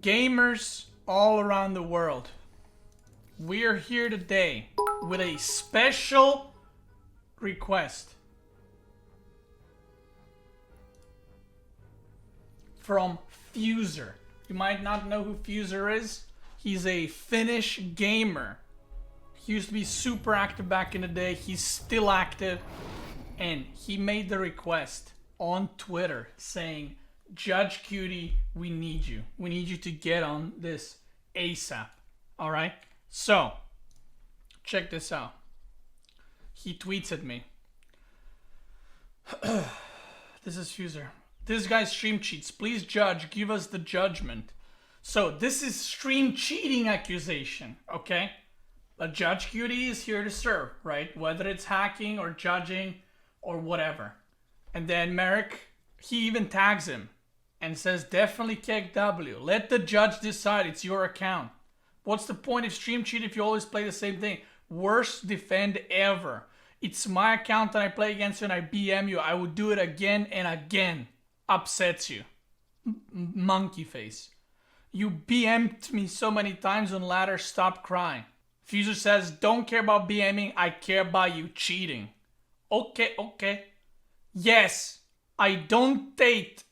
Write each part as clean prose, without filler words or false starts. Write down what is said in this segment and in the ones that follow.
Gamers all around the world, we're here today with a special request from Fuser. You might not know who Fuser is. He's a Finnish gamer. He used to be super active back in the day. He's still active. And he made the request on Twitter saying, Judgeqt, we need you. We need you to get on this ASAP. Alright? So, check this out. He tweets at me. This is Fuser. This guy's stream cheats. Please judge. Give us the judgment. So, this is stream cheating accusation. Okay? But Judgeqt is here to serve, right? Whether it's hacking or judging or whatever. And then Marik, he even tags him and says, definitely kick W. Let the judge decide. It's your account. What's the point of stream cheat if you always play the same thing? Worst defend ever. It's my account and I play against you and I BM you. I would do it again and again. Upsets you. Monkey face. You BM'd me so many times on ladder. Stop crying. Fuser says, don't care about BMing. I care about you cheating. Okay. Yes, I don't date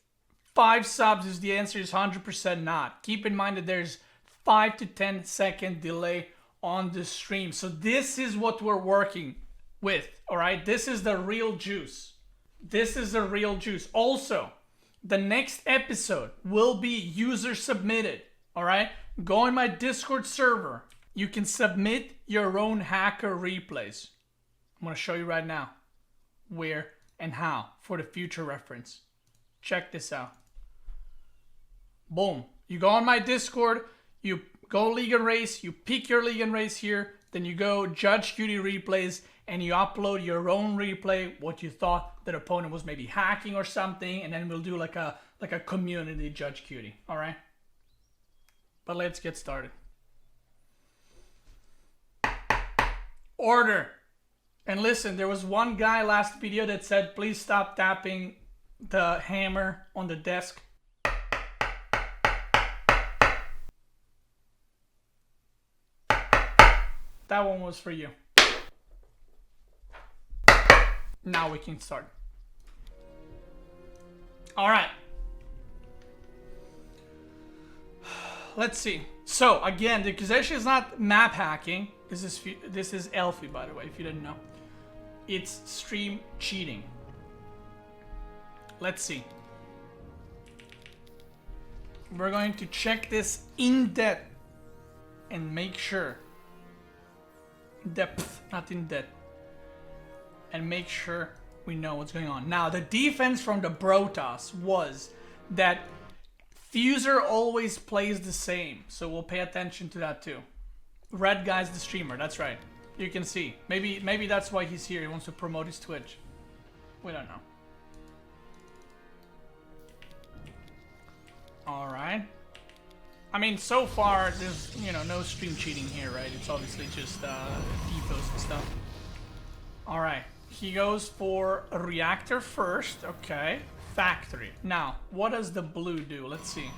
5 subs is the answer is 100% not. Keep in mind that there's 5 to 10 second delay on the stream. So this is what we're working with, all right? This is the real juice. This is the real juice. Also, the next episode will be user submitted, all right? Go in my Discord server. You can submit your own hacker replays. I'm going to show you right now where and how for the future reference. Check this out. Boom. You go on my Discord, you go league and race, you pick your league and race here, then you go Judgeqt replays and you upload your own replay, what you thought that opponent was maybe hacking or something, and then we'll do like a community Judgeqt, all right? But let's get started. Order. And listen, there was one guy last video that said, please stop tapping the hammer on the desk. That one was for you. Now we can start. All right. Let's see. So again, the accusation is not map hacking. This is Elfie, by the way, if you didn't know. It's stream cheating. Let's see. We're going to check this in depth and make sure. Depth, not in depth. And make sure we know what's going on. Now, the defense from the Brotas was that Fuser always plays the same. So we'll pay attention to that too. Red guy's the streamer, that's right. You can see. Maybe that's why he's here. He wants to promote his Twitch. We don't know. Alright. I mean, so far, there's, no stream cheating here, right? It's obviously just defaults and stuff. Alright. He goes for a reactor first. Okay. Factory. Now, what does the blue do? Let's see.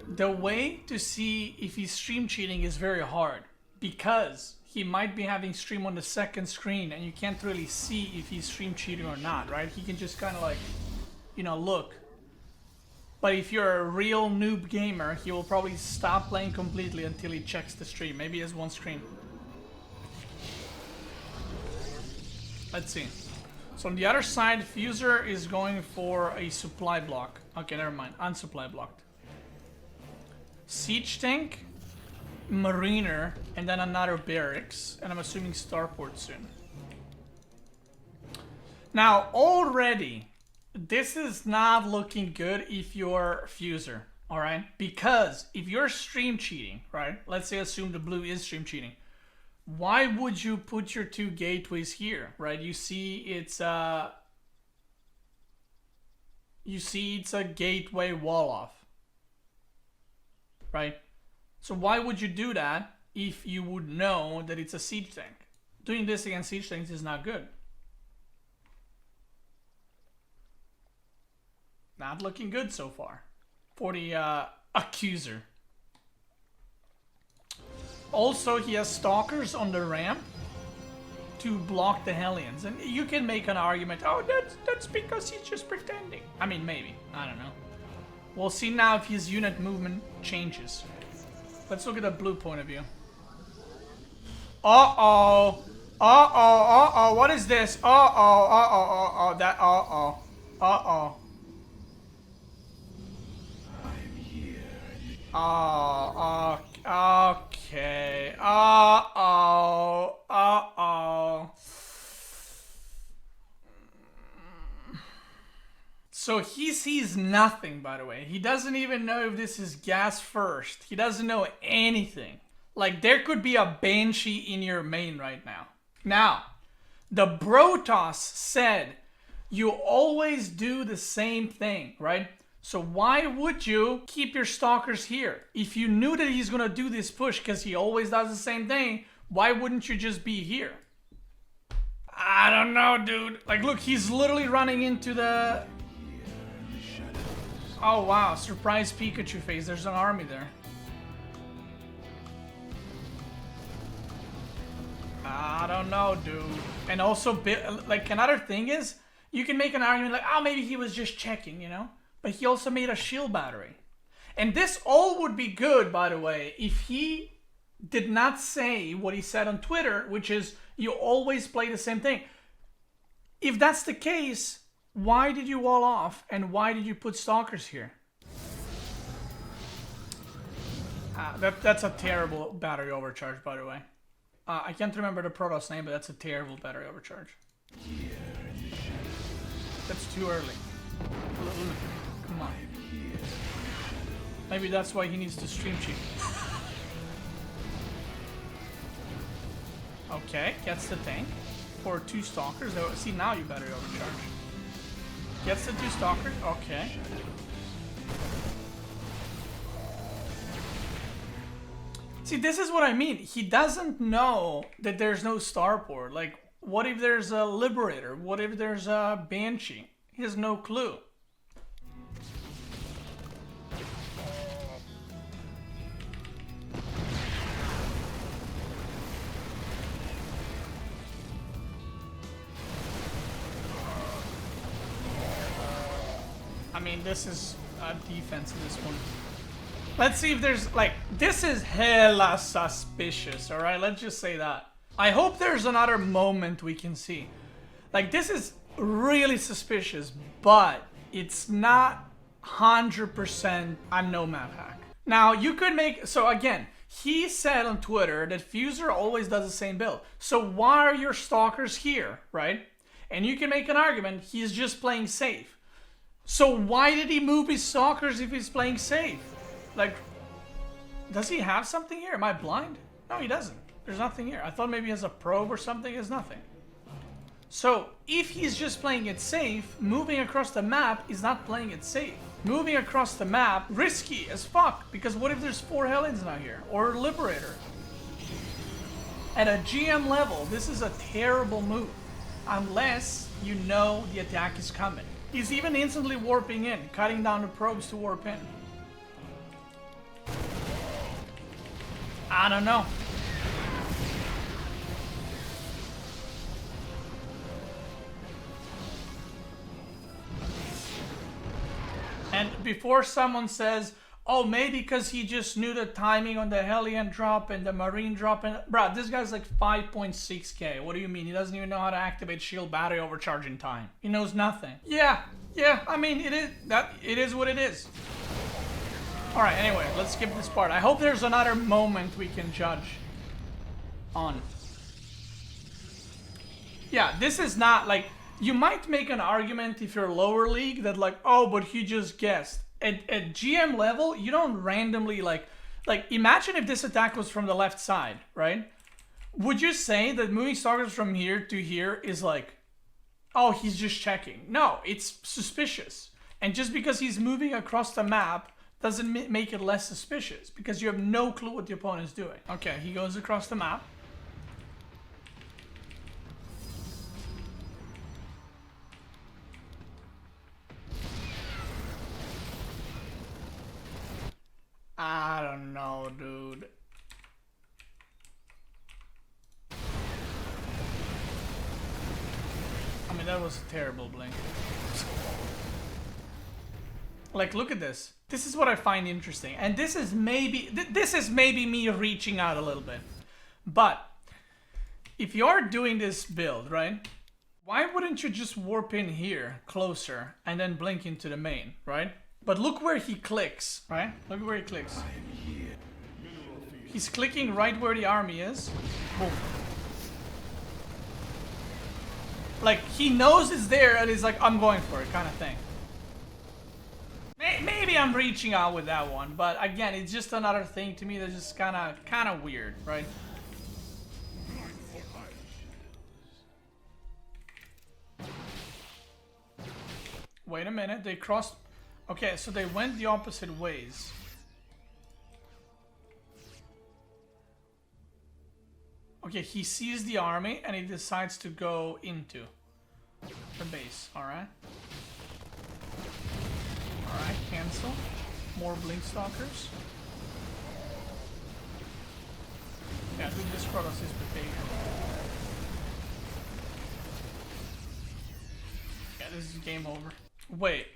The way to see if he's stream cheating is very hard because he might be having stream on the second screen and you can't really see if he's stream cheating or not, right? He can just kind of like, look. But if you're a real noob gamer, he will probably stop playing completely until he checks the stream. Maybe he has one screen. Let's see. So on the other side, Fuser is going for a supply block. Okay, never mind. Unsupply blocked. Siege tank, mariner, and then another barracks, and I'm assuming starport soon. Now, already, this is not looking good if you're Fuser, alright? Because if you're stream cheating, right? Let's say assume the blue is stream cheating. Why would you put your 2 gateways here, right? You see it's a gateway wall off. Right? So why would you do that if you would know that it's a siege tank? Doing this against siege tanks is not good. Not looking good so far. for the accuser. Also, he has stalkers on the ramp to block the Hellions. And you can make an argument, oh, that's because he's just pretending. I mean, maybe. I don't know. We'll see now if his unit movement changes. Let's look at the blue point of view. Uh-oh. Uh-oh, uh-oh. What is this? Uh-oh, uh-oh, uh-oh. That, uh-oh. Uh-oh. Oh, okay. Uh-oh. Uh-oh. So he sees nothing, by the way. He doesn't even know if this is gas first. He doesn't know anything. Like, there could be a Banshee in your main right now. Now, the Brotos said you always do the same thing, right? So why would you keep your stalkers here? If you knew that he's gonna do this push because he always does the same thing, why wouldn't you just be here? I don't know, dude. Like, look, he's literally running into the... Oh, wow. Surprise Pikachu phase. There's an army there. I don't know, dude. And also, like, another thing is, you can make an argument like, oh, maybe he was just checking, you know? But he also made a shield battery. And this all would be good, by the way, if he did not say what he said on Twitter, which is, you always play the same thing. If that's the case, why did you wall off? And why did you put stalkers here? That's a terrible battery overcharge, by the way. I can't remember the Protoss name, but that's a terrible battery overcharge. That's too early. Come on. Maybe that's why he needs to stream cheat. Okay, gets the tank for 2 stalkers. Oh, see, now you battery overcharge. Gets the 2 stalkers. Okay. See, this is what I mean. He doesn't know that there's no starport. Like, what if there's a Liberator? What if there's a Banshee? He has no clue. I mean, this is a defense in this one. Let's see if there's, like, this is hella suspicious, alright? Let's just say that. I hope there's another moment we can see. Like, this is really suspicious, but it's not 100% a no-map hack. Now, you could make, so again, he said on Twitter that Fuser always does the same build. So why are your stalkers here, right? And you can make an argument, he's just playing safe. So why did he move his stalkers if he's playing safe? Like, does he have something here? Am I blind? No, he doesn't. There's nothing here. I thought maybe he has a probe or something. There's nothing. So, if he's just playing it safe, moving across the map is not playing it safe. Moving across the map, risky as fuck. Because what if there's 4 Hellions now here? Or Liberator? At a GM level, this is a terrible move. Unless you know the attack is coming. He's even instantly warping in, cutting down the probes to warp in. I don't know. And before someone says, oh, maybe because he just knew the timing on the Hellion drop and the Marine drop. And bruh, this guy's like 5.6k. What do you mean? He doesn't even know how to activate shield battery overcharge in time. He knows nothing. Yeah, I mean, it is what it is. Alright, anyway, let's skip this part. I hope there's another moment we can judge on. Yeah, this is not like... You might make an argument if you're lower league that like, oh, but he just guessed. At GM level, you don't randomly like imagine if this attack was from the left side, right? Would you say that moving stalkers from here to here is like, oh, he's just checking? No, it's suspicious. And just because he's moving across the map doesn't make it less suspicious because you have no clue what the opponent's doing. Okay, he goes across the map. that was a terrible blink. Like, look at this. This is what I find interesting. And this is maybe me reaching out a little bit. But if you're doing this build, right? Why wouldn't you just warp in here closer and then blink into the main, right? But look where he clicks, right? Look where he clicks. He's clicking right where the army is. Boom. Like, he knows it's there and he's like, I'm going for it, kind of thing. Maybe I'm reaching out with that one, but again, it's just another thing to me that's just kind of weird, right? Wait a minute, they crossed... Okay, so they went the opposite ways. Okay, he sees the army and he decides to go into the base, alright? Alright, cancel. More blink stalkers. Yeah, dude, this Protoss is big. Yeah, this is game over. Wait.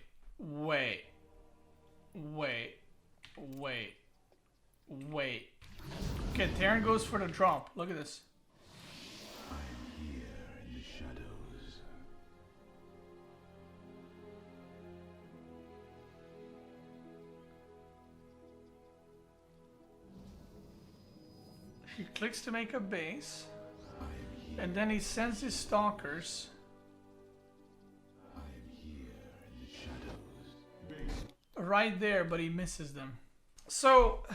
Okay, Terran goes for the drop. Look at this. I'm here in the shadows. He clicks to make a base. And then he sends his stalkers. Right there, but he misses them. So,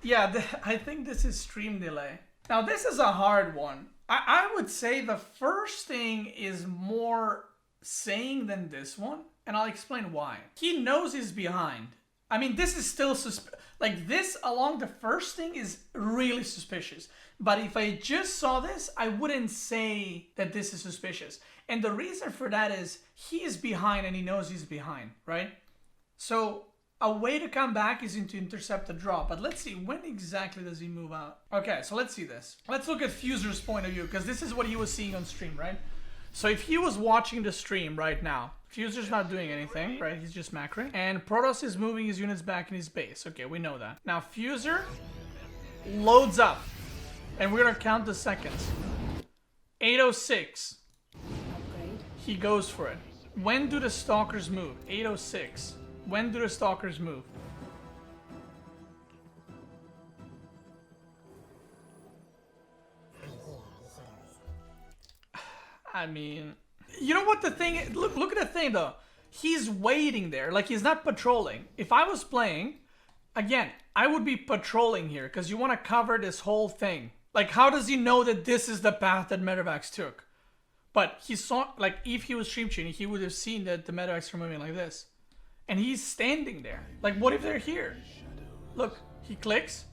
yeah, I think this is stream delay. Now, this is a hard one. I would say the first thing is more saying than this one, and I'll explain why. He knows he's behind. I mean, this is still like this along the first thing is really suspicious. But if I just saw this, I wouldn't say that this is suspicious. And the reason for that is he is behind and he knows he's behind, right? So a way to come back is to intercept the drop. But let's see, when exactly does he move out? Okay, so let's see this. Let's look at Fuser's point of view, because this is what he was seeing on stream, right? So if he was watching the stream right now, Fuser's not doing anything, right? He's just macroing. And Protoss is moving his units back in his base. Okay, we know that. Now Fuser loads up. And we're gonna count the seconds. 8:06. He goes for it. When do the stalkers move? 8:06. When do the stalkers move? I mean, you know what the thing is? Look at the thing though. He's waiting there, like he's not patrolling. If I was playing, again, I would be patrolling here because you want to cover this whole thing. Like, how does he know that this is the path that Medevacs took? But he saw, like, if he was stream cheating, he would have seen that the Medevacs are moving like this. And he's standing there. Like, what if they're here? Look, he clicks.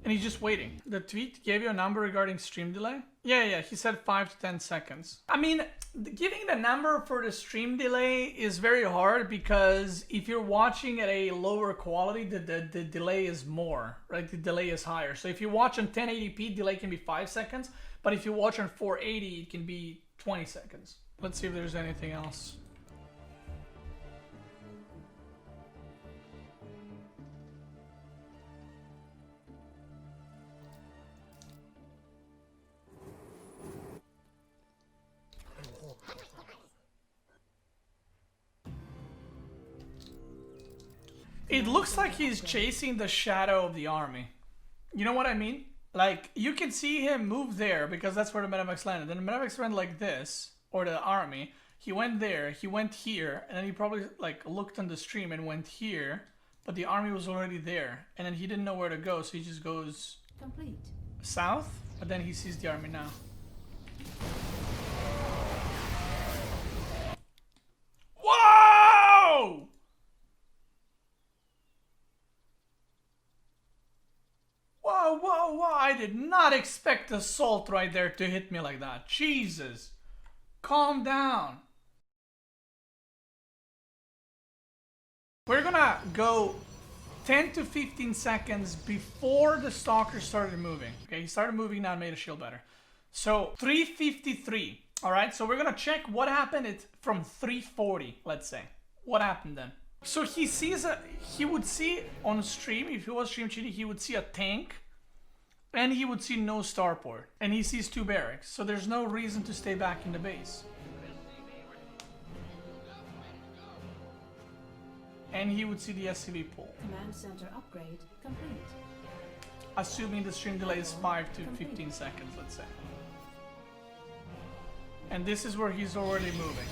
And he's just waiting. The tweet gave you a number regarding stream delay? Yeah, he said 5 to 10 seconds. I mean, giving the number for the stream delay is very hard because if you're watching at a lower quality, the delay is more, right? The delay is higher. So if you watch on 1080p, delay can be 5 seconds. But if you watch on 480, it can be 20 seconds. Let's see if there's anything else. It looks like he's chasing the shadow of the army. You know what I mean? Like, you can see him move there because that's where the Medevacs landed. Then the Medevacs went like this, or the army. He went there, he went here, and then he probably like looked on the stream and went here, but the army was already there. And then he didn't know where to go, so he just goes complete south, but then he sees the army now. Whoa! Whoa, I did not expect the salt right there to hit me like that. Jesus. Calm down. We're gonna go 10 to 15 seconds before the stalker started moving. Okay, he started moving now and made a shield better. So 3:53. All right, so we're gonna check what happened from 340, let's say. What happened then? So he would see on stream, if he was stream cheating, he would see a tank and he would see no starport. And he sees 2 barracks, so there's no reason to stay back in the base. And he would see the SCV pool. Command center upgrade complete. Assuming the stream delay is 5 to 15 seconds, let's say. And this is where he's already moving.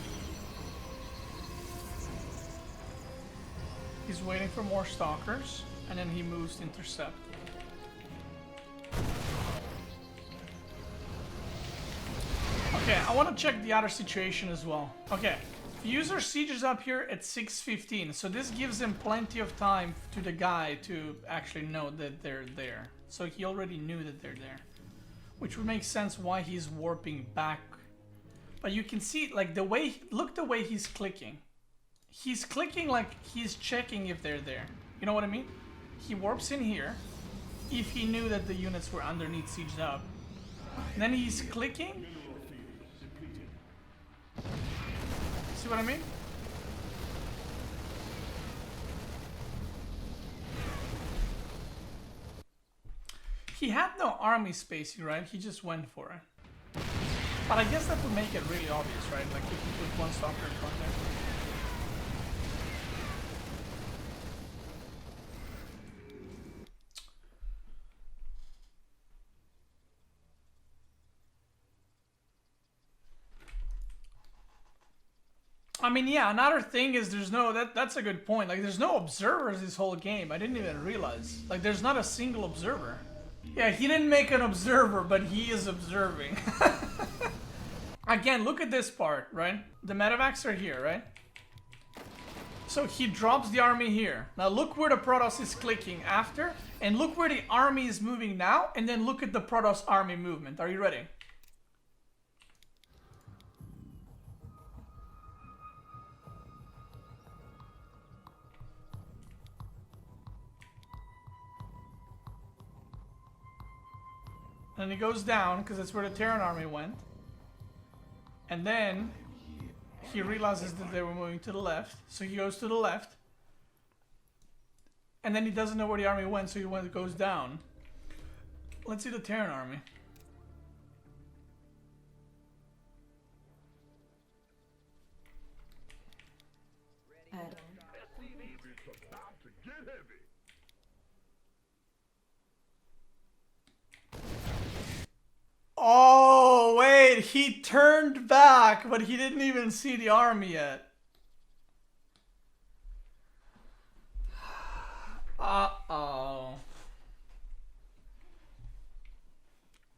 He's waiting for more stalkers, and then he moves to intercept. Okay, I want to check the other situation as well. Okay, user sieges up here at 6:15, so this gives him plenty of time to the guy to actually know that they're there. So he already knew that they're there, which would make sense why he's warping back. But you can see, like, the way, look the way he's clicking. He's clicking like he's checking if they're there. You know what I mean? He warps in here if he knew that the units were underneath sieged up. And then he's clicking. See what I mean? He had no army spacing, right? He just went for it. But I guess that would make it really obvious, right? Like if you put one stalker in front there. I mean, yeah, another thing is there's no, that's a good point. Like, there's no observers this whole game. I didn't even realize. Like, there's not a single observer. Yeah, he didn't make an observer, but he is observing. Again, look at this part, right? The medevacs are here, right? So he drops the army here. Now look where the Protoss is clicking after, and look where the army is moving now, and then look at the Protoss army movement. Are you ready? And he goes down, because that's where the Terran army went. And then he realizes that they were moving to the left, so he goes to the left. And then he doesn't know where the army went, so he goes down. Let's see the Terran army. Oh, wait, he turned back, but he didn't even see the army yet. Uh-oh.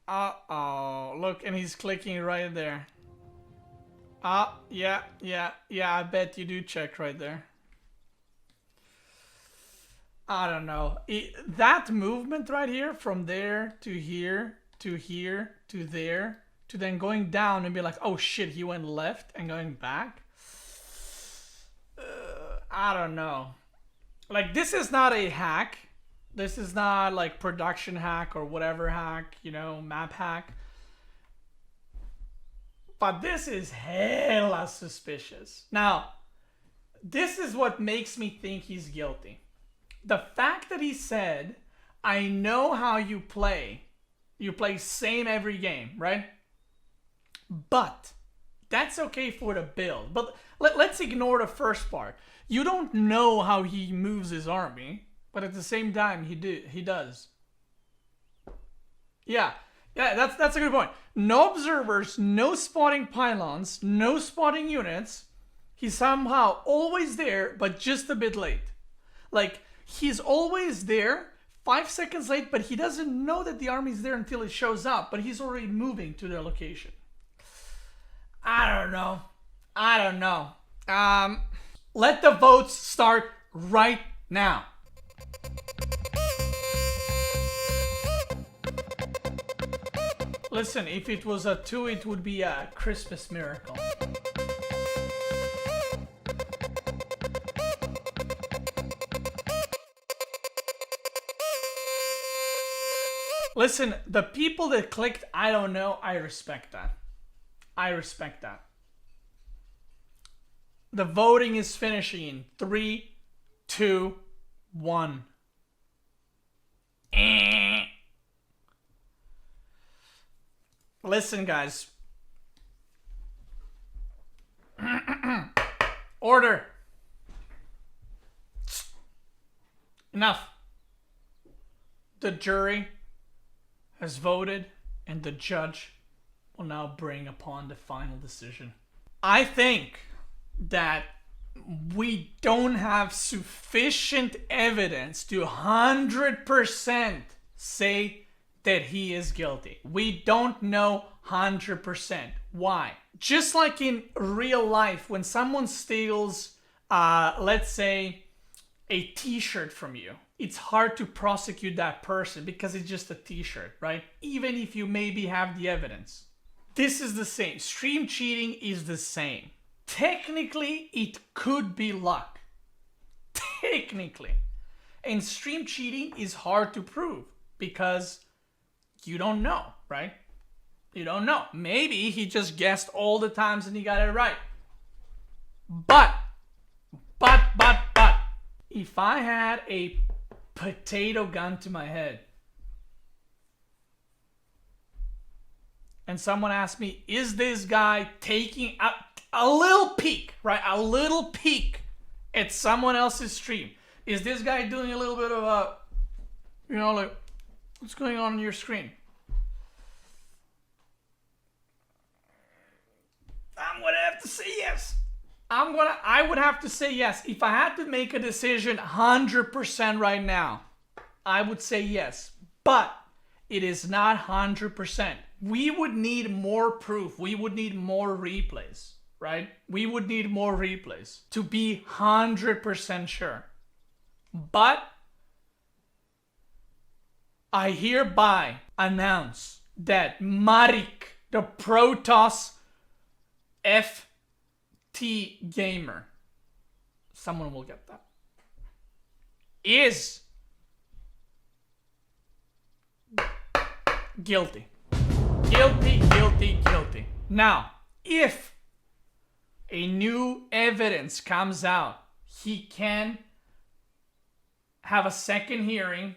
Uh-oh. Look, and he's clicking right there. Yeah, I bet you do check right there. I don't know. That movement right here, from there to here, to here, to there, to then going down and be like, oh shit, he went left and going back. I don't know. Like, this is not a hack. This is not like production hack or whatever hack, you know, map hack. But this is hella suspicious. Now, this is what makes me think he's guilty. The fact that he said, I know how you play. You play same every game, right? But that's okay for the build. But let's ignore the first part. You don't know how he moves his army, but at the same time he does. Yeah, that's a good point. No observers, no spotting pylons, no spotting units. He's somehow always there, but just a bit late. Like, he's always there, 5 seconds late, but he doesn't know that the army's there until it shows up, but he's already moving to their location. I don't know. Let the votes start right now. Listen, if it was a 2, it would be a Christmas miracle. Listen, the people that clicked, I don't know, I respect that. I respect that. The voting is finishing in 3, 2, 1. Listen, guys. Order. Enough. The jury has voted, and the judge will now bring upon the final decision. I think that we don't have sufficient evidence to 100% say that he is guilty. We don't know 100%. Why? Just like in real life, when someone steals, let's say, a t-shirt from you, it's hard to prosecute that person because it's just a t-shirt, right? Even if you maybe have the evidence. This is the same. Stream cheating is the same. Technically, it could be luck. Technically. And stream cheating is hard to prove because you don't know, right? You don't know. Maybe he just guessed all the times and he got it right. But, if I had a potato gun to my head and someone asked me, is this guy taking a little peek, right? A little peek at someone else's stream. Is this guy doing a little bit of a, like, what's going on your screen? I'm gonna have to say yes. I would have to say yes. If I had to make a decision 100% right now, I would say yes. But it is not 100%. We would need more proof. We would need more replays, right? We would need more replays to be 100% sure. But I hereby announce that Marik, the Protoss FT gamer, someone will get that, is guilty. Guilty. Now, if a new evidence comes out, he can have a second hearing.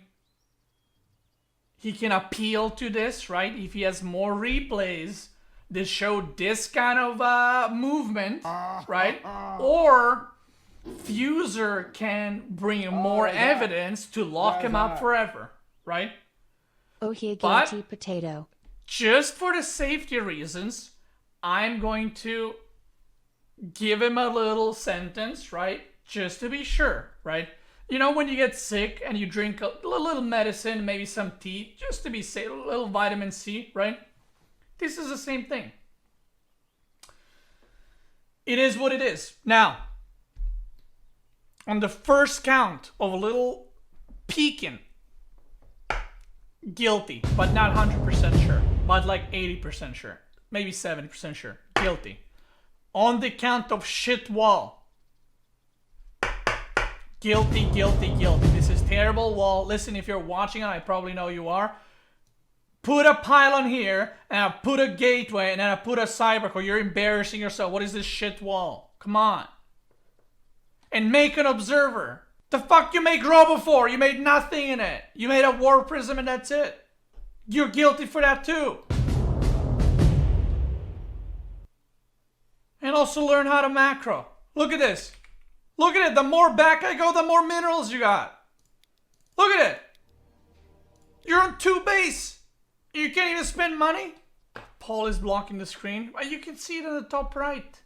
He can appeal to this, right? If he has more replays that show this kind of movement, right? Or Fuser can bring more evidence to lock him up forever, right? Oh, he a But guilty potato. just for the safety reasons, I'm going to give him a little sentence, right? Just to be sure, right? You know, when you get sick and you drink a little medicine, maybe some tea, just to be safe, a little vitamin C, right? This is the same thing. It is what it is. Now, on the first count of a little peeking, guilty, but not 100% sure, but like 80% sure, maybe 70% sure, guilty. On the count of shit wall, guilty. This is terrible wall. Listen, if you're watching it, I probably know you are. Put a pylon here, and I put a gateway, and then I put a cybercore. You're embarrassing yourself. What is this shit wall? Come on. And make an observer. The fuck you make Robo for? You made nothing in it. You made a war prism and that's it. You're guilty for that too. And also learn how to macro. Look at this. Look at it. The more back I go, the more minerals you got. Look at it. You're on 2 base. You can't even spend money. Paul is blocking the screen. You can see it in the top right.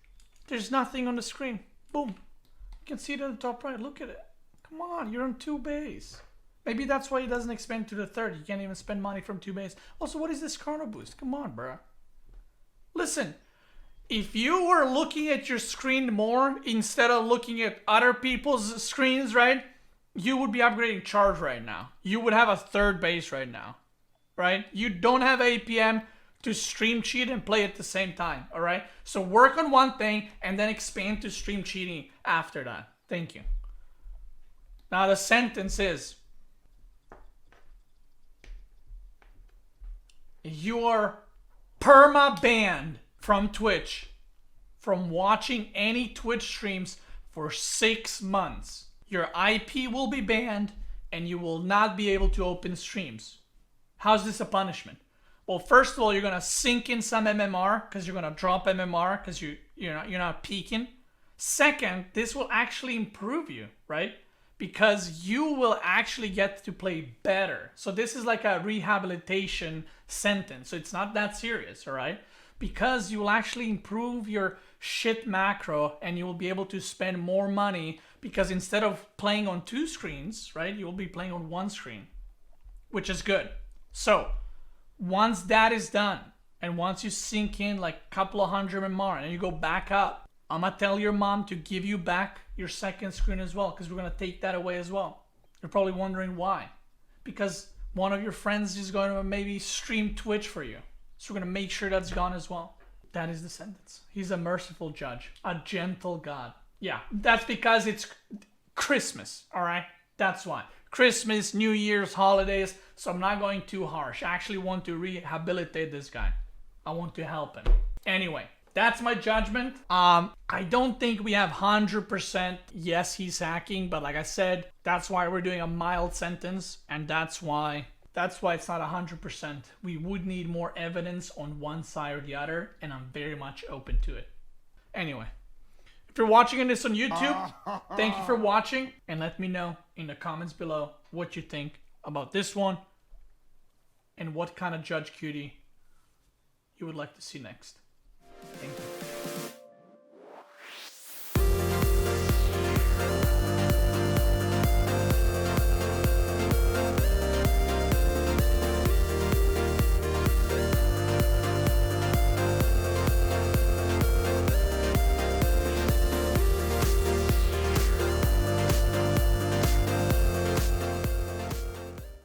There's nothing on the screen. Boom. You can see it in the top right. Look at it. Come on, you're on 2 base. Maybe that's why he doesn't expand to the third. You can't even spend money from 2 base. Also, what is this chrono boost? Come on, bro. Listen, if you were looking at your screen more instead of looking at other people's screens, right? You would be upgrading charge right now. You would have a 3rd base right now, right? You don't have APM to stream cheat and play at the same time, all right? So work on one thing and then expand to stream cheating after that. Thank you. Now the sentence is, you are perma-banned from Twitch from watching any Twitch streams for 6 months. Your IP will be banned and you will not be able to open streams. How's this a punishment? Well, first of all, you're gonna sink in some MMR because you're gonna drop MMR because you're not peaking. Second, this will actually improve you, right? Because you will actually get to play better. So this is like a rehabilitation sentence. So it's not that serious, all right? Because you will actually improve your shit macro and you will be able to spend more money because instead of playing on 2 screens, right, you will be playing on 1 screen, which is good. So once that is done and once you sink in like a couple of hundred MMR and you go back up, I'm gonna tell your mom to give you back your second screen as well because we're gonna take that away as well. You're probably wondering why. Because one of your friends is going to maybe stream Twitch for you. So we're gonna make sure that's gone as well. That is the sentence. He's a merciful judge, a gentle God. Yeah, that's because it's Christmas, all right? That's why. Christmas, New Year's, holidays, so I'm not going too harsh. I actually want to rehabilitate this guy. I want to help him. Anyway, that's my judgment. I don't think we have 100% yes, he's hacking, but like I said, that's why we're doing a mild sentence, and that's why it's not 100%. We would need more evidence on one side or the other, and I'm very much open to it. Anyway, if you're watching this on YouTube, thank you for watching, and let me know in the comments below what you think about this one and what kind of Judgeqt you would like to see next. Thank you.